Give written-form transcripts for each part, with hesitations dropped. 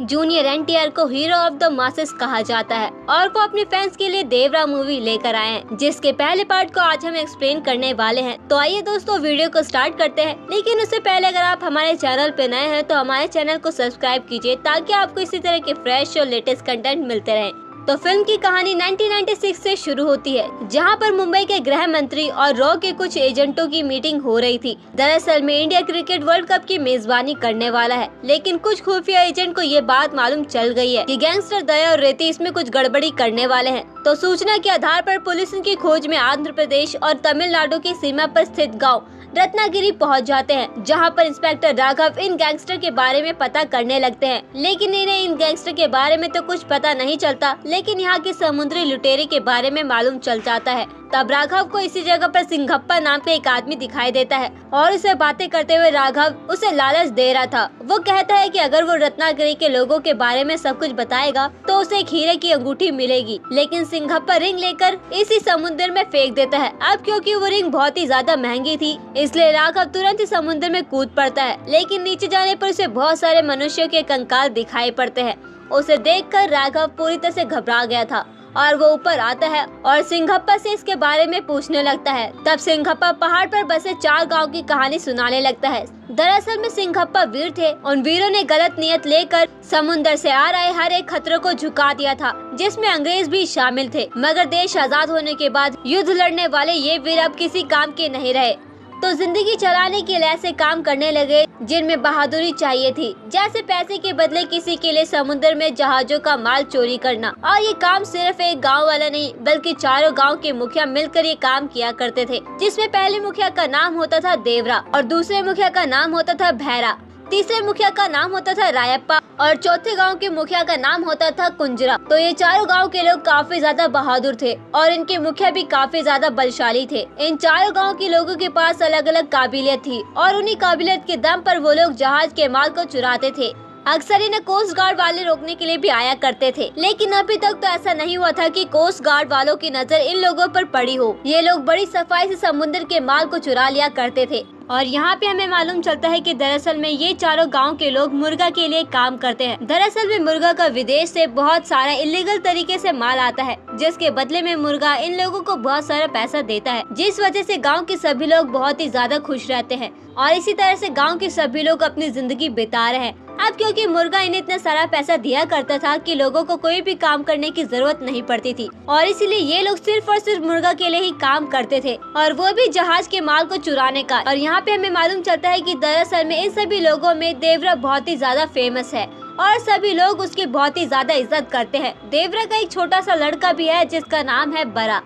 Junior NTR को hero of the masses कहा जाता है और वो अपने फैंस के लिए देवरा मूवी लेकर आए हैं, जिसके पहले पार्ट को आज हम एक्सप्लेन करने वाले हैं। तो आइए दोस्तों वीडियो को स्टार्ट करते हैं। लेकिन उससे पहले अगर आप हमारे चैनल पे नए हैं तो हमारे चैनल को सब्सक्राइब कीजिए ताकि आपको इसी तरह के फ्रेश और लेटेस्ट कंटेंट मिलते रहें। तो फिल्म की कहानी 1996 से शुरू होती है, जहां पर मुंबई के गृह मंत्री और रॉ के कुछ एजेंटों की मीटिंग हो रही थी। दरअसल में इंडिया क्रिकेट वर्ल्ड कप की मेजबानी करने वाला है, लेकिन कुछ खुफिया एजेंट को ये बात मालूम चल गई है कि गैंगस्टर दया और रेती इसमें कुछ गड़बड़ी करने वाले हैं। तो सूचना के आधार पर पुलिस इनकी खोज में आंध्र प्रदेश और तमिलनाडु की सीमा पर स्थित गाँव रत्नागिरी पहुंच जाते हैं, जहां पर इंस्पेक्टर राघव इन गैंगस्टर के बारे में पता करने लगते हैं। लेकिन इन्हें इन गैंगस्टर के बारे में तो कुछ पता नहीं चलता, लेकिन यहाँ की समुद्री लुटेरे के बारे में मालूम चल जाता है। तब राघव को इसी जगह पर सिंघप्पा नाम का एक आदमी दिखाई देता है और उसे बातें करते हुए राघव उसे लालच दे रहा था। वो कहता है कि अगर वो रत्नागिरी के लोगों के बारे में सब कुछ बताएगा तो उसे एक हीरे की अंगूठी मिलेगी। लेकिन सिंघप्पा रिंग लेकर इसी समुद्र में फेंक देता है। अब क्योंकि वो रिंग बहुत ही ज्यादा महंगी थी, इसलिए राघव तुरंत ही समुद्र में कूद पड़ता है। लेकिन नीचे जाने पर उसे बहुत सारे मनुष्यों के कंकाल दिखाई पड़ते हैं। उसे देखकर राघव पूरी तरह से घबरा गया था और वो ऊपर आता है और सिंघप्पा से इसके बारे में पूछने लगता है। तब सिंघप्पा पहाड़ पर बसे 4 गांव की कहानी सुनाने लगता है। दरअसल में सिंघप्पा वीर थे। उन वीरों ने गलत नियत लेकर समुद्र से आ रहे हर एक खतरों को झुका दिया था, जिसमें अंग्रेज भी शामिल थे। मगर देश आजाद होने के बाद युद्ध लड़ने वाले ये वीर अब किसी काम के नहीं रहे, तो जिंदगी चलाने के लिए ऐसे काम करने लगे जिनमें बहादुरी चाहिए थी, जैसे पैसे के बदले किसी के लिए समुद्र में जहाजों का माल चोरी करना। और ये काम सिर्फ एक गांव वाला नहीं बल्कि 4 गांव के मुखिया मिलकर ये काम किया करते थे, जिसमें पहले मुखिया का नाम होता था देवरा और दूसरे मुखिया का नाम होता था भैरा, तीसरे मुखिया का नाम होता था रायप्पा और चौथे गांव के मुखिया का नाम होता था कुंजरा। तो ये 4 गांव के लोग काफी ज्यादा बहादुर थे और इनके मुखिया भी काफी ज्यादा बलशाली थे। इन 4 गांव के लोगों के पास अलग अलग काबिलियत थी और उन्हीं काबिलियत के दम पर वो लोग जहाज के माल को चुराते थे। अक्सर इन्हें कोस्ट गार्ड वाले रोकने के लिए भी आया करते थे, लेकिन अभी तक तो ऐसा नहीं हुआ था कि कोस्ट गार्ड वालों की नजर इन लोगों पर पड़ी हो। ये लोग बड़ी सफाई से समुद्र के माल को चुरा लिया करते थे। और यहाँ पे हमें मालूम चलता है कि दरअसल में ये 4 गांव के लोग मुर्गा के लिए काम करते हैं। दरअसल में मुर्गा का विदेश से बहुत सारा इलीगल तरीके से माल आता है, जिसके बदले में मुर्गा इन लोगों को बहुत सारा पैसा देता है, जिस वजह से गांव के सभी लोग बहुत ही ज्यादा खुश रहते हैं और इसी तरह से गांव के सभी लोग अपनी जिंदगी बिता रहे हैं। अब क्योंकि मुर्गा इन्हें इतना सारा पैसा दिया करता था कि लोगों को कोई भी काम करने की जरूरत नहीं पड़ती थी और इसीलिए ये लोग सिर्फ और सिर्फ मुर्गा के लिए ही काम करते थे, और वो भी जहाज के माल को चुराने का। और यहाँ पे हमें मालूम चलता है कि दरअसल में इन सभी लोगों में देवरा बहुत ही ज्यादा फेमस है और सभी लोग उसकी बहुत ही ज्यादा इज्जत करते हैं। देवरा का एक छोटा सा लड़का भी है जिसका नाम है बरा।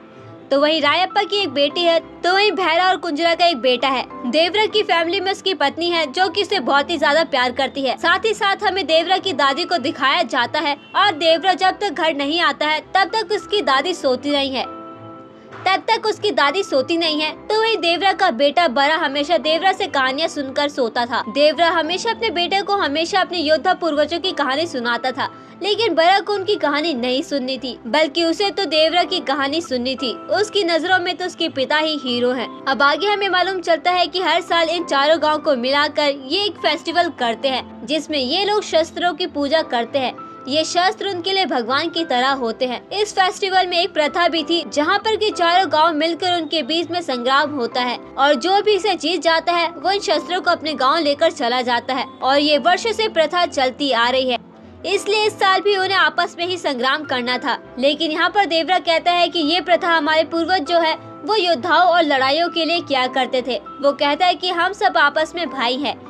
तो वहीं रायप्पा की एक बेटी है, तो वहीं भैरा और कुंजरा का एक बेटा है। देवरा की फैमिली में उसकी पत्नी है जो कि उसे बहुत ही ज्यादा प्यार करती है। साथ ही साथ हमें देवरा की दादी को दिखाया जाता है और देवरा जब तक घर नहीं आता है तब तक उसकी दादी सोती नहीं है। तो वही देवरा का बेटा बरा हमेशा देवरा से कहानियाँ सुनकर सोता था। देवरा हमेशा अपने बेटे को हमेशा अपने योद्धा पूर्वजों की कहानी सुनाता था, लेकिन बरा को उनकी कहानी नहीं सुननी थी, बल्कि उसे तो देवरा की कहानी सुननी थी। उसकी नजरों में तो उसके पिता ही हीरो हैं। अब आगे हमें मालूम चलता है कि हर साल इन 4 गांव को मिलाकर ये एक फेस्टिवल करते हैं, जिसमें ये लोग शस्त्रों की पूजा करते हैं। ये शस्त्र उनके लिए भगवान की तरह होते हैं। इस फेस्टिवल में एक प्रथा भी थी जहाँ पर कि 4 गांव मिलकर उनके बीच में संग्राम होता है और जो भी इसे जीत जाता है वो इन शस्त्रों को अपने गांव लेकर चला जाता है। और ये वर्षों से प्रथा चलती आ रही है, इसलिए इस साल भी उन्हें आपस में ही संग्राम करना था। लेकिन यहाँ पर देवरा कहता है कि ये प्रथा हमारे पूर्वज जो है वो योद्धाओं और लड़ाइयों के लिए किया करते थे। वो कहता है कि हम सब आपस में भाई हैं।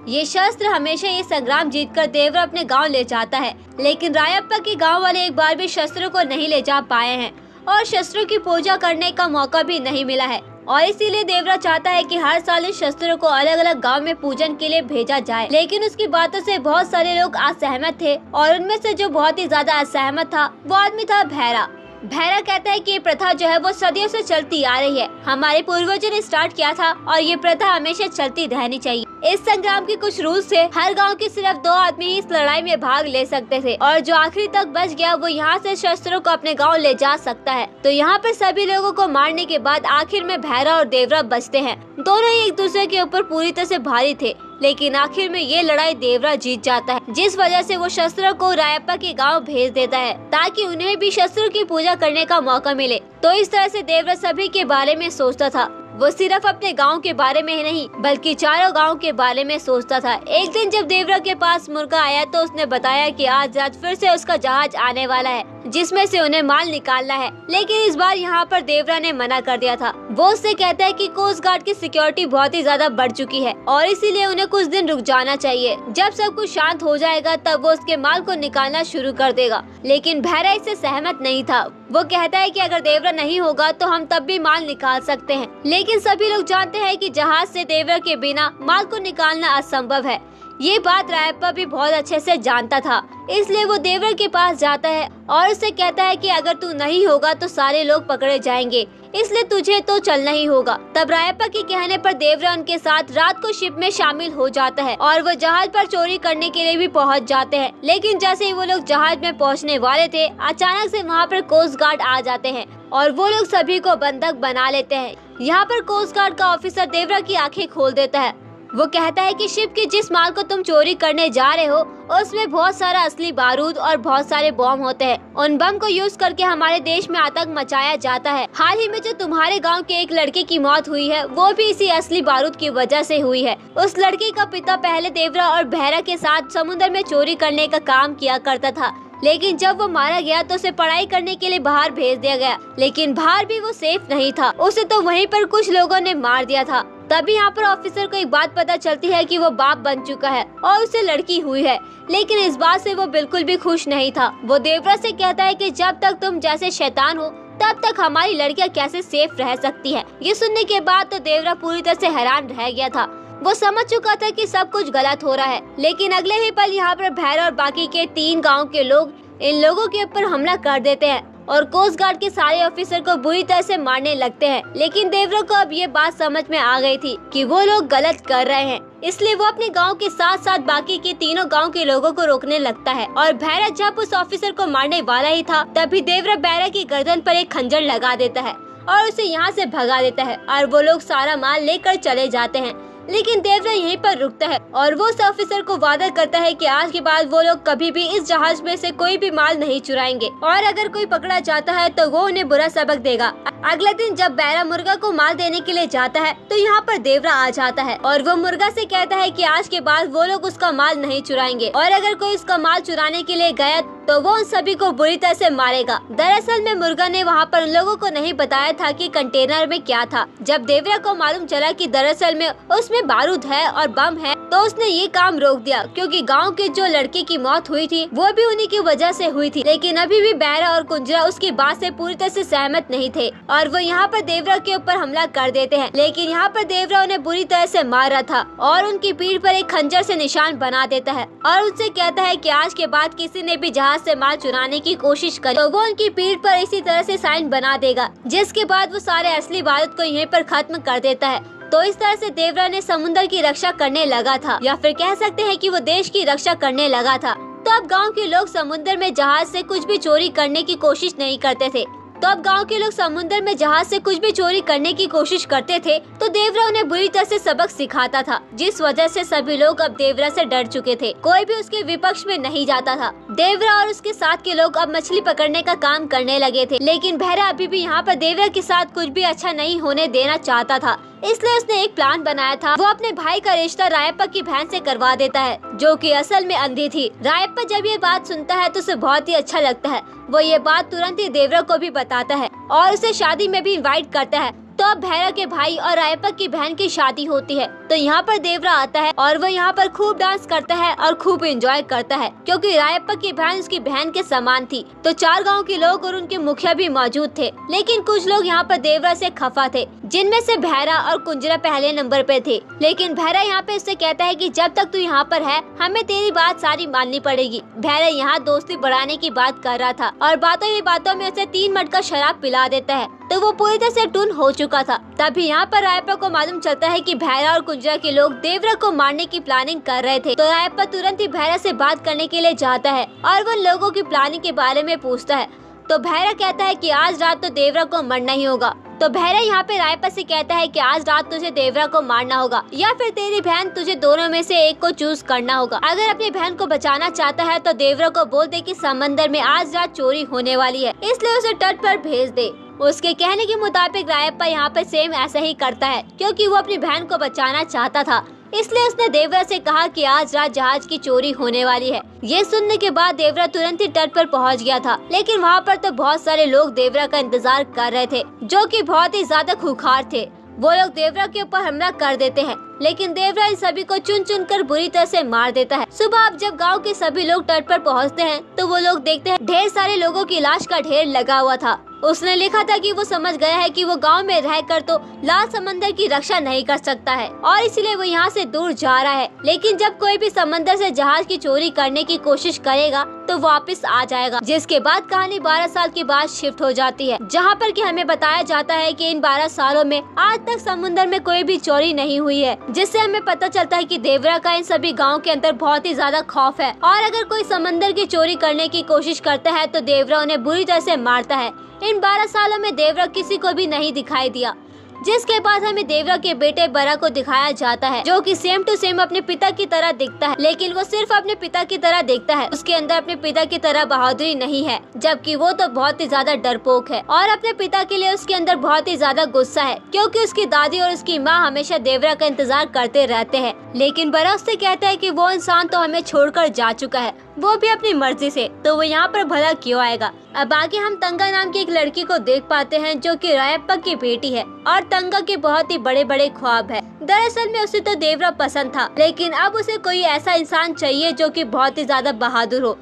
ये शस्त्र हमेशा ये संग्राम जीतकर देवरा अपने गांव ले जाता है, लेकिन रायप्पा के गांव वाले एक बार भी शस्त्रों को नहीं ले जा पाए हैं और शस्त्रों की पूजा करने का मौका भी नहीं मिला है। और इसीलिए देवरा चाहता है कि हर साल इन शस्त्रों को अलग अलग गांव में पूजन के लिए भेजा जाए। लेकिन उसकी बातों से बहुत सारे लोग असहमत थे और उनमें से जो बहुत ही ज्यादा असहमत था वो आदमी था भैरा। भैरा कहता है कि ये प्रथा जो है वो सदियों से चलती आ रही है, हमारे पूर्वजों ने स्टार्ट किया था और ये प्रथा हमेशा चलती रहनी चाहिए। इस संग्राम के कुछ रूल्स थे। हर गांव के सिर्फ 2 आदमी ही इस लड़ाई में भाग ले सकते थे और जो आखिरी तक बच गया वो यहाँ से शस्त्रों को अपने गांव ले जा सकता है। तो यहाँ पर सभी लोगों को मारने के बाद आखिर में भैरा और देवरा बचते हैं। दोनों ही एक दूसरे के ऊपर पूरी तरह से भारी थे, लेकिन आखिर में ये लड़ाई देवरा जीत जाता है, जिस वजह से वो शस्त्रों को रायप्पा के गांव भेज देता है ताकि उन्हें भी शस्त्रों की पूजा करने का मौका मिले। तो इस तरह से देवरा सभी के बारे में सोचता था। वो सिर्फ अपने गांव के बारे में ही नहीं बल्कि चारों गांव के बारे में सोचता था। एक दिन जब देवरा के पास मुर्गा आया तो उसने बताया कि आज रात फिर से उसका जहाज आने वाला है जिसमें से उन्हें माल निकालना है, लेकिन इस बार यहाँ पर देवरा ने मना कर दिया था। वो उससे कहता है कि कोस्ट गार्ड की सिक्योरिटी बहुत ही ज्यादा बढ़ चुकी है और इसीलिए उन्हें कुछ दिन रुक जाना चाहिए। जब सब कुछ शांत हो जाएगा तब वो उसके माल को निकालना शुरू कर देगा, लेकिन भैरा इससे सहमत नहीं था। वो कहता है कि अगर देवरा नहीं होगा तो हम तब भी माल निकाल सकते हैं, लेकिन सभी लोग जानते हैं कि जहाज से देवरा के बिना माल को निकालना असंभव है। ये बात रायप्पा भी बहुत अच्छे से जानता था, इसलिए वो देवरा के पास जाता है और उससे कहता है कि अगर तू नहीं होगा तो सारे लोग पकड़े जाएंगे, इसलिए तुझे तो चलना ही होगा। तब रायप्पा के कहने पर देवरा उनके साथ रात को शिप में शामिल हो जाता है और वो जहाज पर चोरी करने के लिए भी पहुंच जाते हैं। लेकिन जैसे ही वो लोग जहाज में पहुंचने वाले थे, अचानक से वहां पर कोस्ट गार्ड आ जाते हैं और वो लोग सभी को बंधक बना लेते हैं। यहाँ पर कोस्ट गार्ड का ऑफिसर देवरा की आंखें खोल देता है। वो कहता है कि शिप के जिस माल को तुम चोरी करने जा रहे हो उसमें बहुत सारा असली बारूद और बहुत सारे बम होते हैं। उन बम को यूज करके हमारे देश में आतंक मचाया जाता है। हाल ही में जो तुम्हारे गांव के एक लड़के की मौत हुई है वो भी इसी असली बारूद की वजह से हुई है। उस लड़के का पिता पहले देवरा और भैरा के साथ समुद्र में चोरी करने का काम किया करता था, लेकिन जब वो मारा गया तो उसे पढ़ाई करने के लिए बाहर भेज दिया गया, लेकिन बाहर भी वो सेफ नहीं था, उसे तो वहीं पर कुछ लोगों ने मार दिया था। तभी यहाँ पर ऑफिसर को एक बात पता चलती है कि वो बाप बन चुका है और उसे लड़की हुई है, लेकिन इस बात से वो बिल्कुल भी खुश नहीं था। वो देवरा से कहता है कि जब तक तुम जैसे शैतान हो तब तक हमारी लड़कियाँ कैसे सेफ रह सकती है। ये सुनने के बाद तो देवरा पूरी तरह से हैरान रह गया था। वो समझ चुका था कि सब कुछ गलत हो रहा है, लेकिन अगले ही पल यहाँ पर भैरा और बाकी के 3 गाँव के लोग इन लोगों के ऊपर हमला कर देते हैं और कोस्ट गार्ड के सारे ऑफिसर को बुरी तरह से मारने लगते हैं। लेकिन देवरा को अब ये बात समझ में आ गई थी कि वो लोग गलत कर रहे हैं, इसलिए वो अपने गांव के साथ साथ बाकी के 3 गांव के लोगों को रोकने लगता है। और भैरा जब उस ऑफिसर को मारने वाला ही था तभी देवरा भैरा की गर्दन पर एक खंजर लगा देता है और उसे यहाँ से भगा देता है और वो लोग सारा माल लेकर चले जाते हैं। लेकिन देवरा यहीं पर रुकता है और वो उस ऑफिसर को वादा करता है कि आज के बाद वो लोग कभी भी इस जहाज में से कोई भी माल नहीं चुराएंगे और अगर कोई पकड़ा जाता है तो वो उन्हें बुरा सबक देगा। अगले दिन जब भैरा मुर्गा को माल देने के लिए जाता है तो यहाँ पर देवरा आ जाता है और वो मुर्गा से कहता है कि आज के बाद वो लोग उसका माल नहीं चुराएंगे और अगर कोई उसका माल चुराने के लिए गया तो वो उन सभी को बुरी तरह से मारेगा। दरअसल में मुर्गा ने वहाँ पर उन लोगों को नहीं बताया था कि कंटेनर में क्या था। जब देवरा को मालूम चला कि दरअसल में उसमें बारूद है और बम है तो उसने ये काम रोक दिया, क्योंकि गांव के जो लड़के की मौत हुई थी वो भी उन्हीं की वजह से हुई थी। लेकिन अभी भी भैरा और कुंजरा उसकी बात से पूरी तरह से सहमत नहीं थे और वो यहाँ पर देवरा के ऊपर हमला कर देते हैं। लेकिन यहाँ पर देवरा उन्हें बुरी तरह से मार रहा था और उनकी पीठ पर एक खंजर से निशान बना देता है और उनसे कहता है कि आज के बाद किसी ने भी जहाज से माल चुराने की कोशिश करे तो वो उनकी पीठ पर इसी तरह से साइन बना देगा, जिसके बाद वो सारे असली बारूद को यहीं पर खत्म कर देता है। तो इस तरह से देवरा ने समुद्र की रक्षा करने लगा था, या फिर कह सकते हैं कि वो देश की रक्षा करने लगा था। तो अब गांव के लोग समुद्र में जहाज से कुछ भी चोरी करने की कोशिश नहीं करते थे। तो अब गांव के लोग समुद्र में जहाज से कुछ भी चोरी करने की कोशिश करते थे तो देवरा उन्हें बुरी तरह से सबक सिखाता था, जिस वजह से सभी लोग अब देवरा से डर चुके थे। कोई भी उसके विपक्ष में नहीं जाता था। देवरा और उसके साथ के लोग अब मछली पकड़ने का काम करने लगे थे, लेकिन भैरा अभी भी यहाँ पर देवरा के साथ कुछ भी अच्छा नहीं होने देना चाहता था, इसलिए उसने एक प्लान बनाया था। वो अपने भाई का रिश्ता रायप्पा की बहन से करवा देता है, जो कि असल में अंधी थी। रायप्पा जब ये बात सुनता है तो उसे बहुत ही अच्छा लगता है। वो ये बात तुरंत ही देवरा को भी बताता है और उसे शादी में भी इनवाइट करता है। तो अब भैरा के भाई और रायप्पा की बहन की शादी होती है। तो यहाँ पर देवरा आता है और वो यहाँ पर खूब डांस करता है और खूब एंजॉय करता है, क्योंकि रायप्पा की बहन उसकी बहन के समान थी। तो 4 गांव के लोग और उनके मुखिया भी मौजूद थे, लेकिन कुछ लोग यहाँ पर देवरा से खफा थे, जिनमें से भैरा और कुंजरा पहले नंबर पे थे। लेकिन भैरा यहाँ पे उससे कहता है कि जब तक तू यहाँ पर है हमें तेरी बात सारी माननी पड़ेगी। भैरा यहाँ दोस्ती बढ़ाने की बात कर रहा था और बातों ही बातों में उसे 3 मटका शराब पिला देता है। तो वो पूरी तरह से टून हो चुका था, तभी यहाँ पर रायप्पा को मालूम चलता है कि भैरा और कुंजरा के लोग देवरा को मारने की प्लानिंग कर रहे थे। तो रायप्पा तुरंत ही भैरा से बात करने के लिए जाता है और वो लोगों की प्लानिंग के बारे में पूछता है। तो भैरा कहता है कि आज रात तो देवरा को मरना ही होगा। तो भैरा यहाँ पे रायप्पा से कहता है कि आज रात तुझे देवरा को मारना होगा या फिर तेरी बहन, तुझे दोनों में से एक को चूज करना होगा। अगर अपनी बहन को बचाना चाहता है तो देवरा को बोल दे कि समंदर में आज रात चोरी होने वाली है, इसलिए उसे तट पर भेज दे। उसके कहने के मुताबिक रायप्पा यहाँ पर सेम ऐसा ही करता है, क्योंकि वो अपनी बहन को बचाना चाहता था। इसलिए उसने देवरा से कहा कि आज रात जहाज की चोरी होने वाली है। ये सुनने के बाद देवरा तुरंत ही तट पर पहुंच गया था, लेकिन वहाँ पर तो बहुत सारे लोग देवरा का इंतजार कर रहे थे, जो कि बहुत ही ज्यादा खूंखार थे। वो लोग देवरा के ऊपर हमला कर देते हैं, लेकिन देवरा इन सभी को चुन चुन कर बुरी तरह से मार देता है। सुबह अब जब गांव के सभी लोग तट पर पहुंचते हैं तो वो लोग देखते हैं ढेर सारे लोगों की लाश का ढेर लगा हुआ था। उसने लिखा था कि वो समझ गया है कि वो गांव में रहकर तो लाल समंदर की रक्षा नहीं कर सकता है और इसलिए वो यहाँ से दूर जा रहा है। लेकिन जब कोई भी समंदर से जहाज की चोरी करने की कोशिश करेगा तो वापस आ जाएगा। जिसके बाद कहानी 12 साल के बाद शिफ्ट हो जाती है, जहाँ पर कि हमें बताया जाता है कि इन 12 सालों में आज तक समुद्र में कोई भी चोरी नहीं हुई है, जिससे हमें पता चलता है कि देवरा का इन सभी गाँव के अंदर बहुत ही ज्यादा खौफ है और अगर कोई समंदर की चोरी करने की कोशिश करता है तो देवरा उन्हें बुरी तरह से मारता है। इन 12 सालों में देवरा किसी को भी नहीं दिखाई दिया। जिसके बाद हमें देवरा के बेटे बरा को दिखाया जाता है, जो कि सेम टू सेम अपने पिता की तरह दिखता है, लेकिन वो सिर्फ अपने पिता की तरह दिखता है। उसके अंदर अपने पिता की तरह बहादुरी नहीं है, जबकि वो तो बहुत ही ज्यादा डरपोक है और अपने पिता के लिए उसके अंदर बहुत ही ज्यादा गुस्सा है, क्योंकि उसकी दादी और उसकी माँ हमेशा देवरा का इंतजार करते रहते हैं। लेकिन बरा उससे कहता है कि वो इंसान तो हमें छोड़कर जा चुका है, वो भी अपनी मर्जी से, तो वो यहाँ पर भला क्यों आएगा। अब आगे हम तंगा नाम की एक लड़की को देख पाते हैं, जो कि रायप्पा की बेटी है और तंगा के बहुत ही बड़े बड़े ख्वाब है। दरअसल में उसे तो देवरा पसंद था, लेकिन अब उसे कोई ऐसा इंसान चाहिए जो कि बहुत ही ज्यादा बहादुर हो।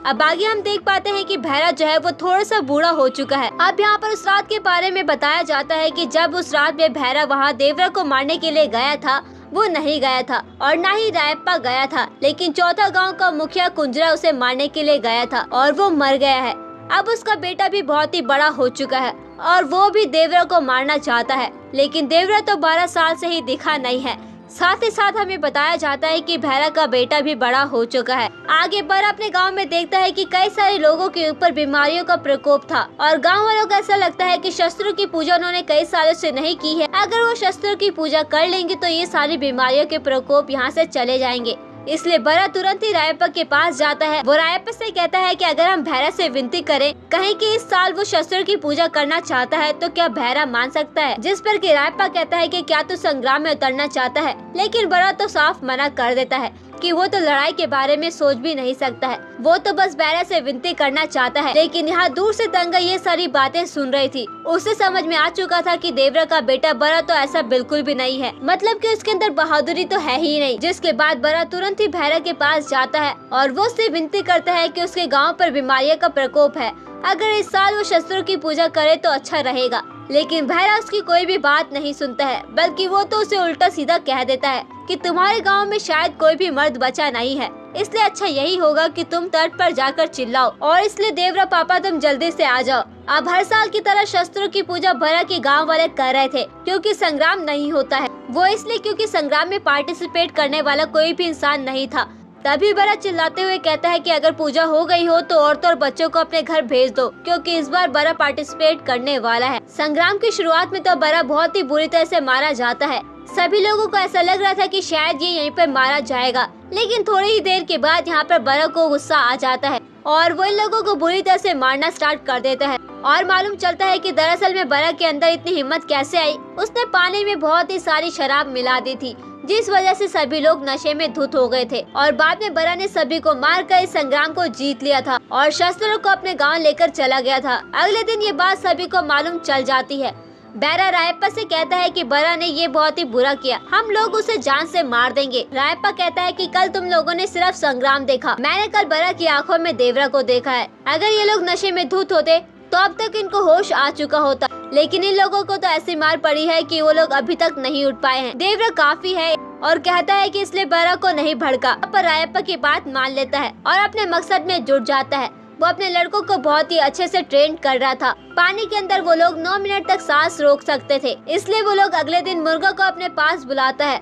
अब आगे हम देख पाते हैं कि भैरा जो है वो थोड़ा सा बूढ़ा हो चुका है। अब यहाँ पर उस रात के बारे में बताया जाता है कि जब उस रात में भैरा वहाँ देवरा को मारने के लिए गया था, वो नहीं गया था और न ही रायप्पा गया था, लेकिन चौथा गांव का मुखिया कुंजरा उसे मारने के लिए गया था और वो मर गया है। अब उसका बेटा भी बहुत ही बड़ा हो चुका है और वो भी देवरा को मारना चाहता है, लेकिन देवरा तो 12 साल से ही दिखा नहीं है। साथ ही साथ हमें बताया जाता है कि भैरा का बेटा भी बड़ा हो चुका है। आगे बरा अपने गांव में देखता है कि कई सारे लोगों के ऊपर बीमारियों का प्रकोप था और गांव वालों को ऐसा लगता है कि शस्त्रों की पूजा उन्होंने कई सालों से नहीं की है। अगर वो शस्त्रों की पूजा कर लेंगे तो ये सारी बीमारियों के प्रकोप यहाँ से चले जाएंगे। इसलिए बरा तुरंत ही रायप्पा के पास जाता है। वो रायप्पा से कहता है कि अगर हम भैरा से विनती करें कहीं कि इस साल वो शस्त्र की पूजा करना चाहता है तो क्या भैरा मान सकता है। जिस पर कि रायप्पा कहता है कि क्या तू संग्राम में उतरना चाहता है, लेकिन बरा तो साफ मना कर देता है कि वो तो लड़ाई के बारे में सोच भी नहीं सकता है, वो तो बस भैरा से विनती करना चाहता है। लेकिन यहाँ दूर से तंगा ये सारी बातें सुन रही थी। उसे समझ में आ चुका था कि देवरा का बेटा बरा तो ऐसा बिल्कुल भी नहीं है, मतलब कि उसके अंदर बहादुरी तो है ही नहीं। जिसके बाद बरा तुरंत ही भैरा के पास जाता है और वो उससे विनती करता है कि उसके गाँव पर बीमारियों का प्रकोप है, अगर इस साल वो शस्त्रों की पूजा करे तो अच्छा रहेगा। लेकिन भैरा उसकी कोई भी बात नहीं सुनता है, बल्कि वो तो उसे उल्टा सीधा कह देता है कि तुम्हारे गांव में शायद कोई भी मर्द बचा नहीं है, इसलिए अच्छा यही होगा कि तुम तट पर जाकर चिल्लाओ और इसलिए देवरा पापा तुम जल्दी से आ जाओ। अब हर साल की तरह शस्त्रों की पूजा बरा के गांव वाले कर रहे थे, क्योंकि संग्राम नहीं होता है। वो इसलिए क्योंकि संग्राम में पार्टिसिपेट करने वाला कोई भी इंसान नहीं था। तभी बरा चिल्लाते हुए कहता है कि अगर पूजा हो गई हो तो औरतों और बच्चों को अपने घर भेज दो, क्योंकि इस बार बरा पार्टिसिपेट करने वाला है। संग्राम की शुरुआत में तो बरा बहुत ही बुरी तरह से मारा जाता है। सभी लोगों को ऐसा लग रहा था कि शायद ये यहीं पर मारा जाएगा, लेकिन थोड़ी ही देर के बाद यहाँ पर बरा को गुस्सा आ जाता है और वो इन लोगों को बुरी तरह से मारना स्टार्ट कर देता है। और मालूम चलता है कि दरअसल में बरा के अंदर इतनी हिम्मत कैसे आई, उसने पानी में बहुत ही सारी शराब मिला दी थी, जिस वजह से सभी लोग नशे में धुत हो गए थे। और बाद में बरा ने सभी को मारकर इस संग्राम को जीत लिया था और शस्त्रों को अपने गांव लेकर चला गया था। अगले दिन ये बात सभी को मालूम चल जाती है। बैरा रायप्पा से कहता है कि बरा ने ये बहुत ही बुरा किया, हम लोग उसे जान से मार देंगे। रायप्पा कहता है कि कल तुम लोगों ने सिर्फ संग्राम देखा, मैंने कल बरा की आंखों में देवरा को देखा है। अगर ये लोग नशे में धुत होते तो अब तक इनको होश आ चुका होता, लेकिन इन लोगों को तो ऐसी मार पड़ी है कि वो लोग अभी तक नहीं उठ पाए हैं। देवरा काफी है और कहता है कि इसलिए बरा को नहीं भड़का, पर रायप्पा की बात मान लेता है और अपने मकसद में जुट जाता है। वो अपने लड़कों को बहुत ही अच्छे से ट्रेन कर रहा था। पानी के अंदर वो लोग 9 मिनट तक सांस रोक सकते थे, इसलिए वो लोग अगले दिन मुर्गा को अपने पास बुलाता है।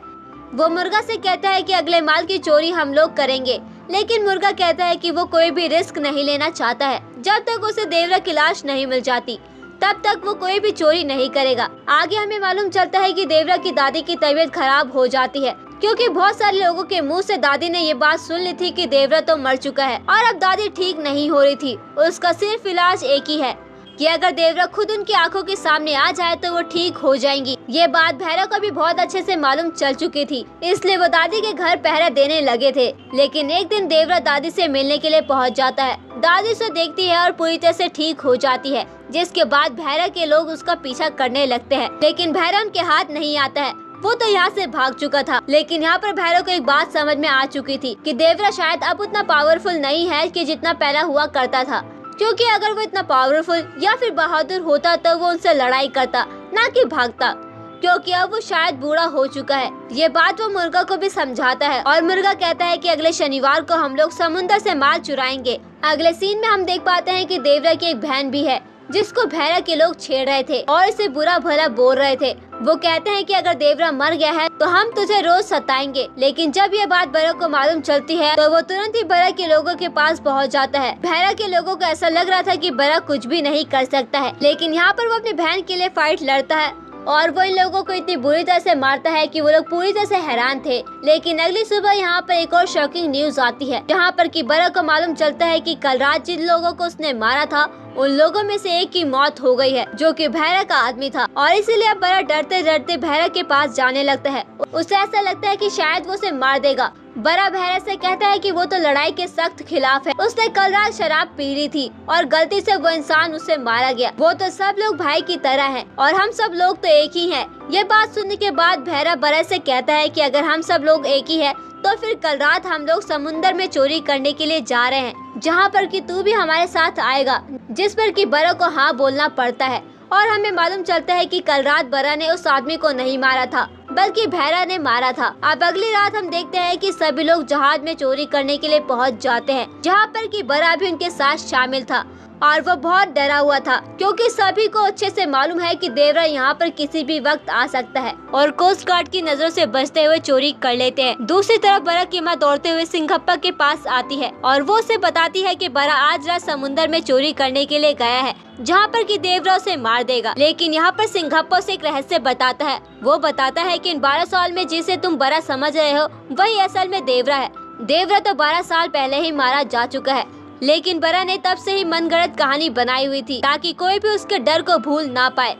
वो मुर्गा से कहता है कि अगले माल की चोरी हम लोग करेंगे, लेकिन मुर्गा कहता है कि वो कोई भी रिस्क नहीं लेना चाहता है। जब तक उसे देवरा की लाश नहीं मिल जाती तब तक वो कोई भी चोरी नहीं करेगा। आगे हमें मालूम चलता है कि देवरा की दादी की तबीयत खराब हो जाती है, क्योंकि बहुत सारे लोगों के मुंह से दादी ने ये बात सुन ली थी कि देवरा तो मर चुका है और अब दादी ठीक नहीं हो रही थी। उसका सिर्फ इलाज एक ही है कि अगर देवरा खुद उनकी आंखों के सामने आ जाए तो वो ठीक हो जाएंगी। ये बात भैरव को भी बहुत अच्छे से मालूम चल चुकी थी, इसलिए वो दादी के घर पहरा देने लगे थे। लेकिन एक दिन देवरा दादी से मिलने के लिए पहुंच जाता है। दादी उसे देखती है और पूरी तरह से ठीक हो जाती है, जिसके बाद भैरव के लोग उसका पीछा करने लगते हैं, लेकिन भैरव उनके हाथ नहीं आता है। वो तो यहाँ से भाग चुका था। लेकिन यहाँ पर भैरव को एक बात समझ में आ चुकी थी कि देवरा शायद अब उतना पावरफुल नहीं है कि जितना पहला हुआ करता था, क्योंकि अगर वो इतना पावरफुल या फिर बहादुर होता तो वो उनसे लड़ाई करता, ना कि भागता, क्योंकि अब वो शायद बूढ़ा हो चुका है। ये बात वो मुर्गा को भी समझाता है और मुर्गा कहता है कि अगले शनिवार को हम लोग समुद्र से माल चुराएंगे। अगले सीन में हम देख पाते हैं कि देवरा की एक बहन भी है जिसको भैरव के लोग छेड़ रहे थे और इसे बुरा भला बोल रहे थे। वो कहते हैं कि अगर देवरा मर गया है तो हम तुझे रोज सताएंगे। लेकिन जब ये बात भैरव को मालूम चलती है तो वो तुरंत ही भैरव के लोगों के पास पहुंच जाता है। भैरव के लोगों को ऐसा लग रहा था कि भैरव कुछ भी नहीं कर सकता है, लेकिन यहाँ पर वो अपनी बहन के लिए फाइट लड़ता है और वो इन लोगों को इतनी बुरी तरह से मारता है कि वो लोग पूरी तरह से हैरान थे। लेकिन अगली सुबह यहाँ पर एक और शॉकिंग न्यूज आती है, जहाँ पर कि भैरव को मालूम चलता है कि कल रात जिन लोगों को उसने मारा था उन लोगों में से एक की मौत हो गई है, जो कि भैरव का आदमी था। और इसीलिए अब भैरव डरते डरते भैरव के पास जाने लगता है। उसे ऐसा लगता है कि शायद वो उसे मार देगा। भैरव भैरव से कहता है कि वो तो लड़ाई के सख्त खिलाफ है, उसने कल रात शराब पी ली थी और गलती से वो इंसान उससे मारा गया। वो तो सब लोग भाई की तरह हैं और हम सब लोग तो एक ही हैं। ये बात सुनने के बाद भैरव भैरव से कहता है कि अगर हम सब लोग एक ही है तो फिर कल रात हम लोग समुद्र में चोरी करने के लिए जा रहे हैं, जहाँ पर कि तू भी हमारे साथ आएगा। जिस पर कि भैरव को हाँ बोलना पड़ता है और हमें मालूम चलता है कि कल रात भैरव ने उस आदमी को नहीं मारा था, बल्कि भैरव ने मारा था। अब अगली रात हम देखते हैं कि सभी लोग जहाज में चोरी करने के लिए पहुंच जाते हैं, जहां पर कि भैरव भी उनके साथ शामिल था और वो बहुत डरा हुआ था, क्योंकि सभी को अच्छे से मालूम है कि देवरा यहाँ पर किसी भी वक्त आ सकता है और कोस्ट गार्ड की नजरों से बचते हुए चोरी कर लेते हैं। दूसरी तरफ भैरव की माँ दौड़ते हुए सिंघप्पा के पास आती है और वो उसे बताती है कि भैरव आज रात समुद्र में चोरी करने के लिए गया है, जहाँ पर कि देवरा उसे मार देगा। लेकिन यहाँ पर सिंघप्पा से एक रहस्य बताता है। वो बताता है कि इन 12 साल में जिसे तुम भैरव समझ रहे हो वही असल में देवरा है। देवरा तो 12 साल पहले ही मारा जा चुका है, लेकिन भैरव ने तब से ही मनगढ़ंत कहानी बनाई हुई थी ताकि कोई भी उसके डर को भूल ना पाए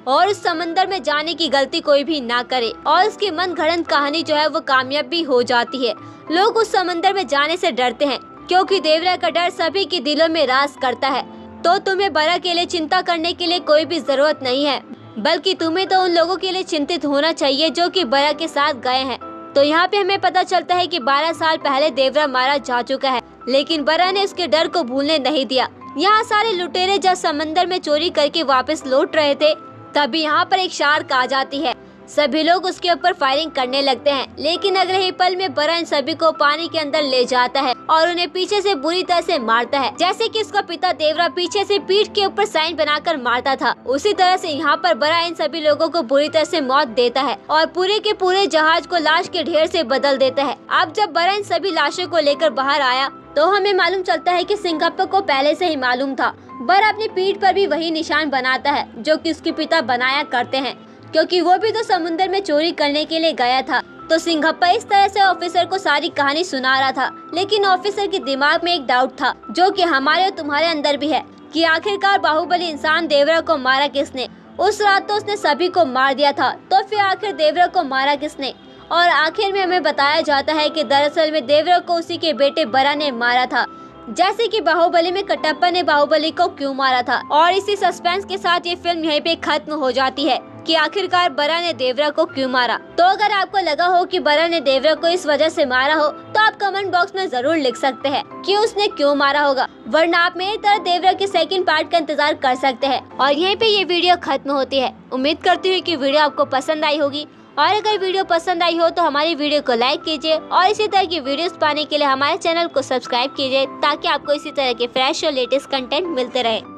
और उस समंदर में जाने की गलती कोई भी ना करे। और उसकी मनगढ़ंत कहानी जो है वो कामयाब भी हो जाती है। लोग उस समंदर में जाने से डरते हैं क्योंकि देवरा का डर सभी के दिलों में राज करता है। तो तुम्हें भैरव के लिए चिंता करने के लिए कोई भी जरूरत नहीं है, बल्कि तुम्हें तो उन लोगों के लिए चिंतित होना चाहिए जो कि भैरव के साथ गए हैं। तो यहाँ पे हमें पता चलता है कि 12 साल पहले देवरा मारा जा चुका है, लेकिन भैरव ने उसके डर को भूलने नहीं दिया। यहाँ सारे लुटेरे जब समंदर में चोरी करके वापस लौट रहे थे तभी यहाँ पर एक शार्क आ जाती है। सभी लोग उसके ऊपर फायरिंग करने लगते हैं, लेकिन अगले ही पल में भैरव इन सभी को पानी के अंदर ले जाता है और उन्हें पीछे से बुरी तरह से मारता है, जैसे कि उसका पिता देवरा पीछे से पीठ के ऊपर साइन बनाकर मारता था। उसी तरह से यहाँ पर भैरव इन सभी लोगों को बुरी तरह से मौत देता है और पूरे के पूरे जहाज को लाश के ढेर से बदल देता है। अब जब भैरव इन सभी लाशों को लेकर बाहर आया तो हमें मालूम चलता है कि सिंघप्पा को पहले से ही मालूम था। भैरव अपनी पीठ पर भी वही निशान बनाता है जो कि उसके पिता बनाया करते हैं, क्योंकि वो भी तो समुद्र में चोरी करने के लिए गया था। तो सिंघप्पा इस तरह से ऑफिसर को सारी कहानी सुना रहा था, लेकिन ऑफिसर के दिमाग में एक डाउट था जो कि हमारे और तुम्हारे अंदर भी है कि आखिरकार बाहुबली इंसान देवरा को मारा किसने। उस रात तो उसने सभी को मार दिया था, तो फिर आखिर देवरा को मारा किसने। और आखिर में हमें बताया जाता है कि दरअसल में देवरा को उसी के बेटे भैरव ने मारा था, जैसे कि बाहुबली में कटप्पा ने बाहुबली को क्यों मारा था। और इसी सस्पेंस के साथ ये फिल्म यहीं पे खत्म हो जाती है कि आखिरकार भैरव ने देवरा को क्यों मारा। तो अगर आपको लगा हो कि भैरव ने देवरा को इस वजह से मारा हो तो आप कमेंट बॉक्स में जरूर लिख सकते हैं कि उसने क्यों मारा होगा, वरना आप मेरी तरह देवरा के सेकंड पार्ट का इंतजार कर सकते हैं। और यहीं पे ये वीडियो खत्म होती है। उम्मीद करती हूँ कि वीडियो आपको पसंद आई होगी और अगर वीडियो पसंद आई हो तो हमारी वीडियो को लाइक कीजिए और इसी तरह की वीडियोस पाने के लिए हमारे चैनल को सब्सक्राइब कीजिए ताकि आपको इसी तरह के फ्रेश और लेटेस्ट कंटेंट मिलते रहे।